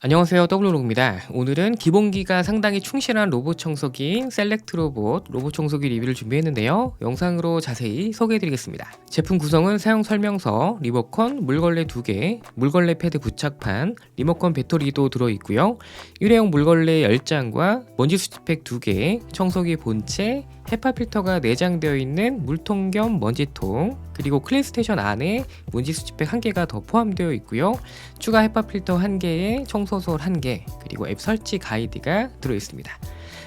안녕하세요, 더블로록입니다. 오늘은 기본기가 상당히 충실한 로봇 청소기인 셀렉트 로봇 청소기 리뷰를 준비했는데요. 영상으로 자세히 소개해드리겠습니다. 제품 구성은 사용 설명서, 리모컨, 물걸레 2개, 물걸레 패드 부착판, 리모컨 배터리도 들어있고요. 일회용 물걸레 10장과 먼지 수집팩 2개, 청소기 본체, 헤파 필터가 내장되어 있는 물통 겸 먼지통, 그리고 클린스테이션 안에 먼지 수집팩 1개가 더 포함되어 있고요. 추가 헤파 필터 1개에 청소솔 1개, 그리고 앱 설치 가이드가 들어있습니다.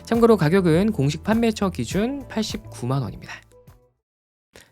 참고로 가격은 공식 판매처 기준 89만원입니다.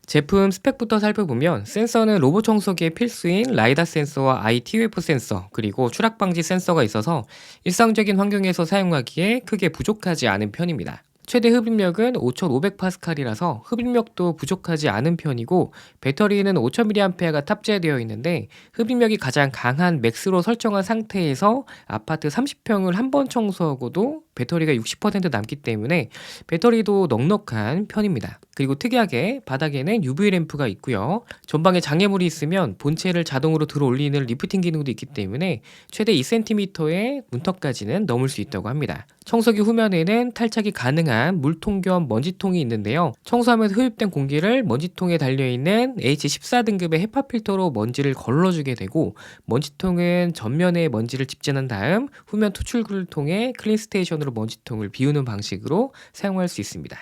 제품 스펙부터 살펴보면 센서는 로봇 청소기의 필수인 라이다 센서와 ITUF 센서, 그리고 추락 방지 센서가 있어서 일상적인 환경에서 사용하기에 크게 부족하지 않은 편입니다. 최대 흡입력은 5500파스칼이라서 흡입력도 부족하지 않은 편이고, 배터리는 5000mAh가 탑재되어 있는데 흡입력이 가장 강한 맥스로 설정한 상태에서 아파트 30평을 한 번 청소하고도 배터리가 60% 남기 때문에 배터리도 넉넉한 편입니다. 그리고 특이하게 바닥에는 UV 램프가 있고요. 전방에 장애물이 있으면 본체를 자동으로 들어 올리는 리프팅 기능도 있기 때문에 최대 2cm의 문턱까지는 넘을 수 있다고 합니다. 청소기 후면에는 탈착이 가능한 물통 겸 먼지통이 있는데요. 청소하면서 흡입된 공기를 먼지통에 달려있는 H14 등급의 헤파 필터로 먼지를 걸러주게 되고, 먼지통은 전면에 먼지를 집진한 다음 후면 투출구를 통해 클린스테이션으로 먼지통을 비우는 방식으로 사용할 수 있습니다.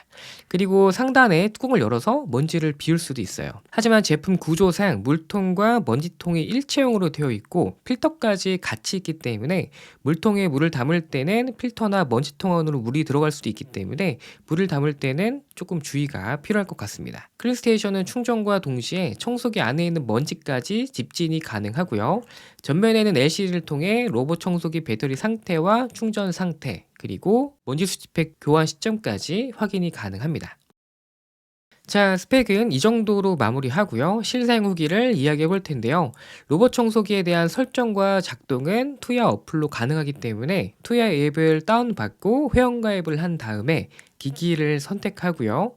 그리고 상단에 뚜껑을 열어서 먼지를 비울 수도 있어요. 하지만 제품 구조상 물통과 먼지통이 일체형으로 되어 있고 필터까지 같이 있기 때문에 물통에 물을 담을 때는 필터나 먼지통 안으로 물이 들어갈 수도 있기 때문에 물을 담을 때는 조금 주의가 필요할 것 같습니다. 클린스테이션은 충전과 동시에 청소기 안에 있는 먼지까지 집진이 가능하고요. 전면에는 LCD를 통해 로봇 청소기 배터리 상태와 충전 상태, 그리고 먼지 수집팩 교환 시점까지 확인이 가능합니다. 자, 스펙은 이 정도로 마무리하고요. 실사용 후기를 이야기해 볼 텐데요. 로봇 청소기에 대한 설정과 작동은 투야 어플로 가능하기 때문에 투야 앱을 다운받고 회원가입을 한 다음에 기기를 선택하고요.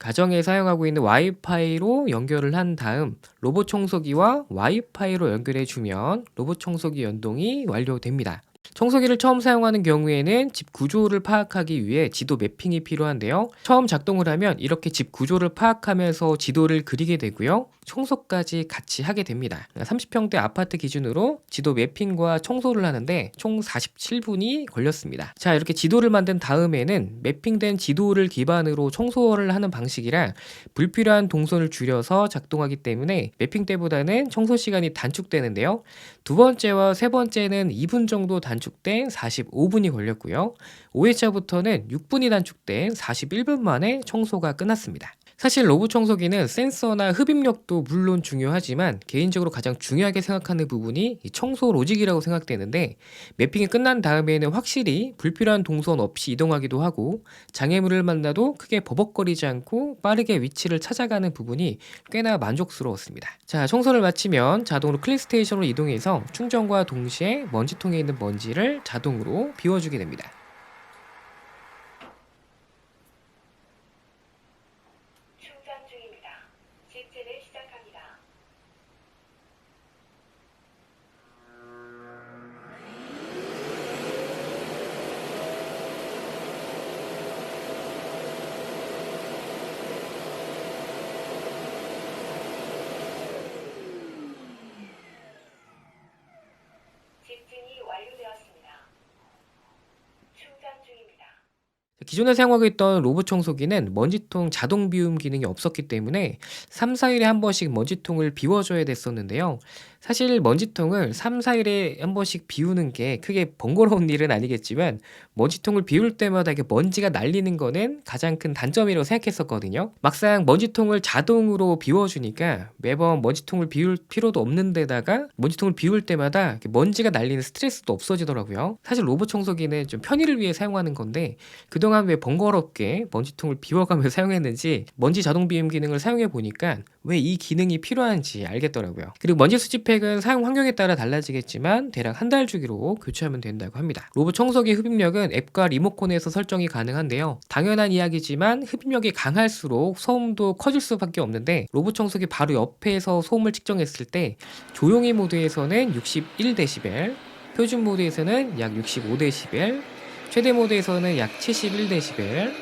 가정에 사용하고 있는 와이파이로 연결을 한 다음 로봇 청소기와 와이파이로 연결해 주면 로봇 청소기 연동이 완료됩니다. 청소기를 처음 사용하는 경우에는 집 구조를 파악하기 위해 지도 매핑이 필요한데요. 처음 작동을 하면 이렇게 집 구조를 파악하면서 지도를 그리게 되고요. 청소까지 같이 하게 됩니다. 30평대 아파트 기준으로 지도 매핑과 청소를 하는데 총 47분이 걸렸습니다. 자, 이렇게 지도를 만든 다음에는 매핑된 지도를 기반으로 청소를 하는 방식이라 불필요한 동선을 줄여서 작동하기 때문에 매핑 때보다는 청소 시간이 단축되는데요. 두 번째와 세 번째는 2분 정도 단축된 45분이 걸렸고요. 5회차부터는 6분이 단축된 41분 만에 청소가 끝났습니다. 사실 로봇 청소기는 센서나 흡입력도 물론 중요하지만 개인적으로 가장 중요하게 생각하는 부분이 이 청소 로직이라고 생각되는데, 매핑이 끝난 다음에는 확실히 불필요한 동선 없이 이동하기도 하고 장애물을 만나도 크게 버벅거리지 않고 빠르게 위치를 찾아가는 부분이 꽤나 만족스러웠습니다. 자, 청소를 마치면 자동으로 클린스테이션으로 이동해서 충전과 동시에 먼지통에 있는 먼지를 자동으로 비워주게 됩니다. 충전 중입니다. 집진을 시작합니다. 집진이 완료되었습니다. 충전 중입니다. 기존에 사용하고 있던 로봇 청소기는 먼지통 자동 비움 기능이 없었기 때문에 3, 4일에 한 번씩 먼지통을 비워줘야 됐었는데요. 사실 먼지통을 3, 4일에 한 번씩 비우는 게 크게 번거로운 일은 아니겠지만 먼지통을 비울 때마다 이렇게 먼지가 날리는 거는 가장 큰 단점이라고 생각했었거든요. 막상 먼지통을 자동으로 비워주니까 매번 먼지통을 비울 필요도 없는 데다가 먼지통을 비울 때마다 이렇게 먼지가 날리는 스트레스도 없어지더라고요. 사실 로봇 청소기는 좀 편의를 위해 사용하는 건데 그동안 왜 번거롭게 먼지통을 비워가며 사용했는지 먼지 자동 비움 기능을 사용해 보니까 왜 이 기능이 필요한지 알겠더라고요. 그리고 먼지 수집팩은 사용 환경에 따라 달라지겠지만 대략 한 달 주기로 교체하면 된다고 합니다. 로봇 청소기 흡입력은 앱과 리모컨에서 설정이 가능한데요. 당연한 이야기지만 흡입력이 강할수록 소음도 커질 수밖에 없는데 로봇 청소기 바로 옆에서 소음을 측정했을 때 조용히 모드에서는 61dB, 표준 모드에서는 약 65dB, 최대 모드에서는 약 71dB,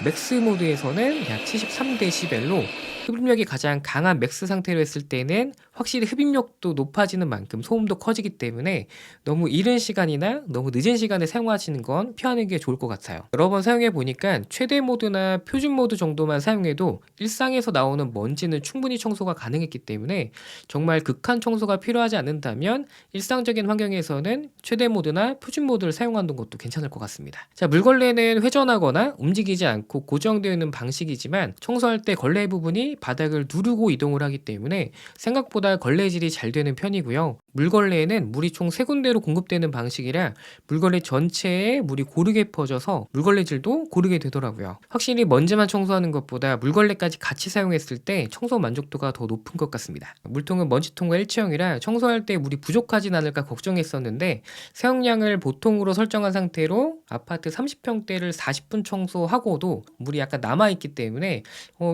맥스 모드에서는 약 73dB로 흡입력이 가장 강한 맥스 상태로 했을 때는 확실히 흡입력도 높아지는 만큼 소음도 커지기 때문에 너무 이른 시간이나 너무 늦은 시간에 사용하시는 건 피하는 게 좋을 것 같아요. 여러 번 사용해 보니까 최대 모드나 표준 모드 정도만 사용해도 일상에서 나오는 먼지는 충분히 청소가 가능했기 때문에 정말 극한 청소가 필요하지 않는다면 일상적인 환경에서는 최대 모드나 표준 모드를 사용하는 것도 괜찮을 것 같습니다. 자, 물걸레는 회전하거나 움직이지 않고 고정되어 있는 방식이지만 청소할 때 걸레 부분이 바닥을 누르고 이동을 하기 때문에 생각보다 걸레질이 잘 되는 편이고요. 물걸레에는 물이 총 3군데로 공급되는 방식이라 물걸레 전체에 물이 고르게 퍼져서 물걸레질도 고르게 되더라고요. 확실히 먼지만 청소하는 것보다 물걸레까지 같이 사용했을 때 청소 만족도가 더 높은 것 같습니다. 물통은 먼지통과 일체형이라 청소할 때 물이 부족하진 않을까 걱정했었는데 사용량을 보통으로 설정한 상태로 아파트 30평대를 40분 청소하고도 물이 약간 남아있기 때문에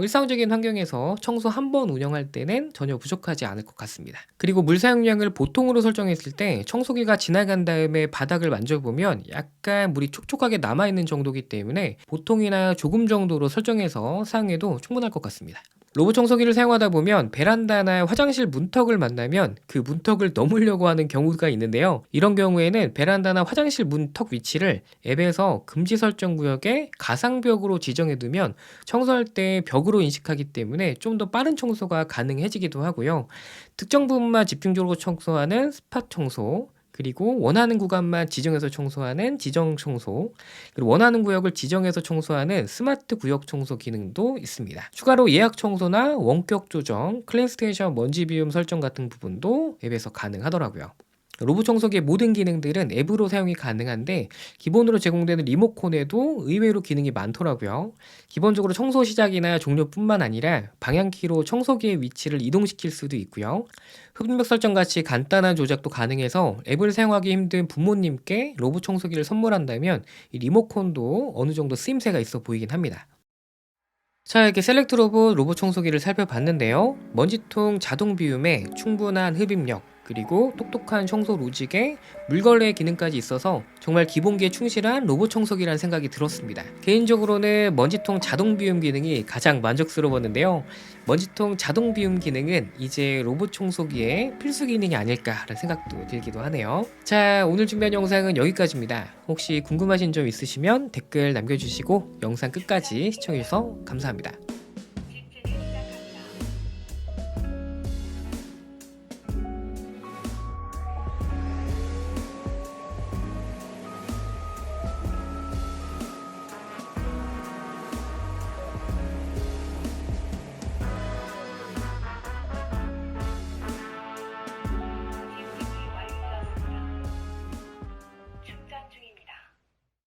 일상적인 환경에서 청소 한 번 운영할 때는 전혀 부족하지 않을 것 같습니다. 그리고 물 사용량을 보통으로 설정했을 때 청소기가 지나간 다음에 바닥을 만져보면 약간 물이 촉촉하게 남아있는 정도이기 때문에 보통이나 조금 정도로 설정해서 사용해도 충분할 것 같습니다. 로봇 청소기를 사용하다 보면 베란다나 화장실 문턱을 만나면 그 문턱을 넘으려고 하는 경우가 있는데요. 이런 경우에는 베란다나 화장실 문턱 위치를 앱에서 금지 설정 구역에 가상벽으로 지정해 두면 청소할 때 벽으로 인식하기 때문에 좀 더 빠른 청소가 가능해지기도 하고요. 특정 부분만 집중적으로 청소하는 스팟 청소, 그리고 원하는 구간만 지정해서 청소하는 지정 청소, 그리고 원하는 구역을 지정해서 청소하는 스마트 구역 청소 기능도 있습니다. 추가로 예약 청소나 원격 조정, 클린스테이션 먼지 비움 설정 같은 부분도 앱에서 가능하더라고요. 로봇 청소기의 모든 기능들은 앱으로 사용이 가능한데 기본으로 제공되는 리모컨에도 의외로 기능이 많더라고요. 기본적으로 청소 시작이나 종료뿐만 아니라 방향키로 청소기의 위치를 이동시킬 수도 있고요. 흡입력 설정 같이 간단한 조작도 가능해서 앱을 사용하기 힘든 부모님께 로봇 청소기를 선물한다면 이 리모컨도 어느 정도 쓰임새가 있어 보이긴 합니다. 자, 이렇게 셀렉트 로봇 청소기를 살펴봤는데요. 먼지통 자동 비움에 충분한 흡입력, 그리고 똑똑한 청소 로직에 물걸레 기능까지 있어서 정말 기본기에 충실한 로봇 청소기라는 생각이 들었습니다. 개인적으로는 먼지통 자동 비움 기능이 가장 만족스러웠는데요. 먼지통 자동 비움 기능은 이제 로봇 청소기의 필수 기능이 아닐까라는 생각도 들기도 하네요. 자, 오늘 준비한 영상은 여기까지입니다. 혹시 궁금하신 점 있으시면 댓글 남겨주시고 영상 끝까지 시청해주셔서 감사합니다.